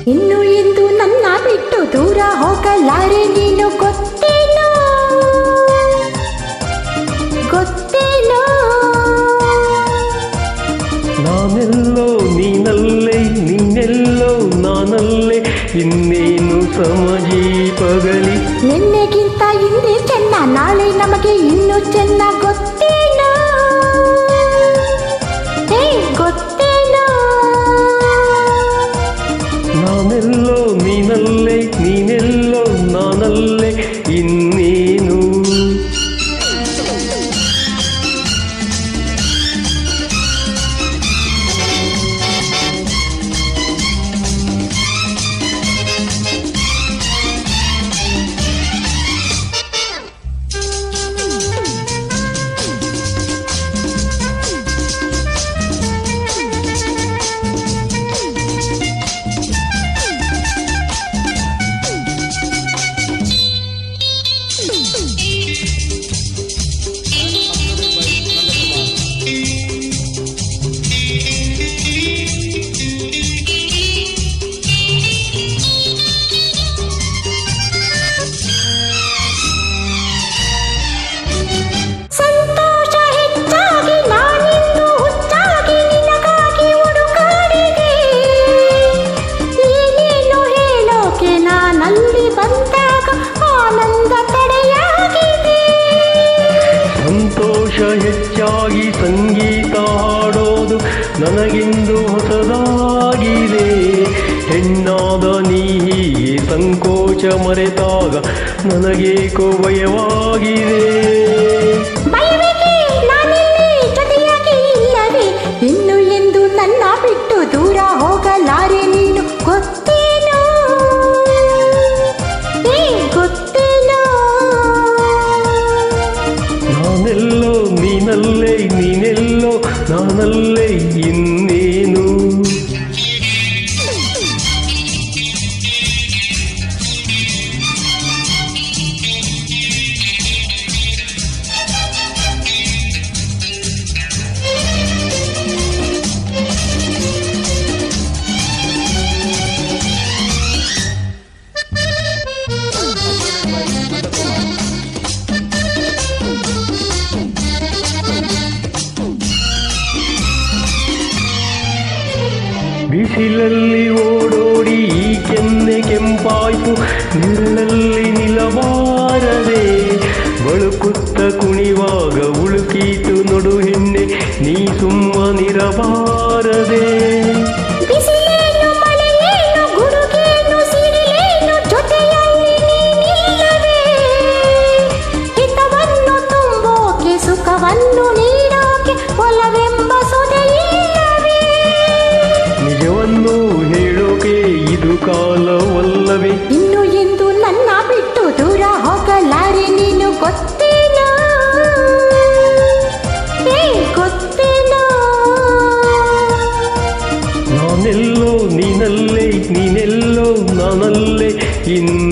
ಇನ್ನು ಎಂದು ನನ್ನ ಬಿಟ್ಟು ದೂರ ಹೋಗಲಾರೆ ನೀನು ಗೊತ್ತೇನೋ ಗೊತ್ತೇನೋ. ನಾನೆಲ್ಲೋ ನೀನಲ್ಲೇ ನೀನೆಲ್ಲೋ ನಾನಲ್ಲೇ ಇನ್ನೇನು ಸಮಜೀಪಗಲಿ. ನಿನ್ನೆಗಿಂತ ಹಿಂದೆ ಚೆನ್ನ ನಾಳೆ ನಮಗೆ ಇನ್ನೂ ಚೆನ್ನ ಗೊತ್ತೇನೋ ಗೊತ್ತೇನೋ. ನಾನೆಲ್ಲೋ ನೀನಲ್ಲೇ ನೀನೆಲ್ಲೋ ನಾನಲ್ಲೇ ಇನ್ನೇನು. ಸಂತೋಷ ಹೆಚ್ಚಾಗಿ ಸಂಗೀತ ಹಾಡೋದು ನನಗಿಂದು ಹೊಸದಾಗಿದೆ. ಹೆಣ್ಣಾದ ನೀ ಹೀಗೆ ಸಂಕೋಚ ಮರೆತಾಗ ನನಗೇಕೋ ಭಯವಾಗಿದೆ. ಇನ್ನು ಎಂದು ನನ್ನ ಬಿಟ್ಟು ದೂರ ಹೋಗಲಾರೆ ನೀನು ಗೊತ್ತೇನೋ ಗೊತ್ತೇನೋ. ನಾನೆಲ್ಲೋ ನೀನಲ್ಲೇ ನೀನೆಲ್ಲೋ ನಾನಲ್ಲೇ ಇನ್ನೇನು. ಬಿಸಿಲಲ್ಲಿ ಓಡೋಡಿ ಈ ಕೆನ್ನೆ ಕೆಂಪಾಯ್ತು, ನೆರಳಲ್ಲಿ ನಿಲ್ಲಬಾರದೆ. ಬಳುಕುತ್ತ ಕುಣಿವಾಗ ಉಳುಕೀತು ನಡು ಹೆಣ್ಣೆ, ನೀ ಸುಮ್ಮನಿರಬಾರದೆ. ಸುಖವನ್ನು ನೀಡೋಕೆ ಒಲವೆಂಬ ಸೊದೆಯಿಲ್ಲವೇ. ನಿಜವನ್ನು ಹೇಳೋಕೆ ಇದು ಕಾಲವಲ್ಲವೇ. ಇನ್ನು ಎಂದು ನನ್ನ ಬಿಟ್ಟು ದೂರ ಹೋಗಲಾರೆ ನೀನು ಗೊತ್ತೇನೋ ಗೊತ್ತೇನೋ. ನಾನೆಲ್ಲೋ ನೀನಲ್ಲೇ ನೀನೆಲ್ಲೋ ನಾನಲ್ಲೇ ಇನ್ನು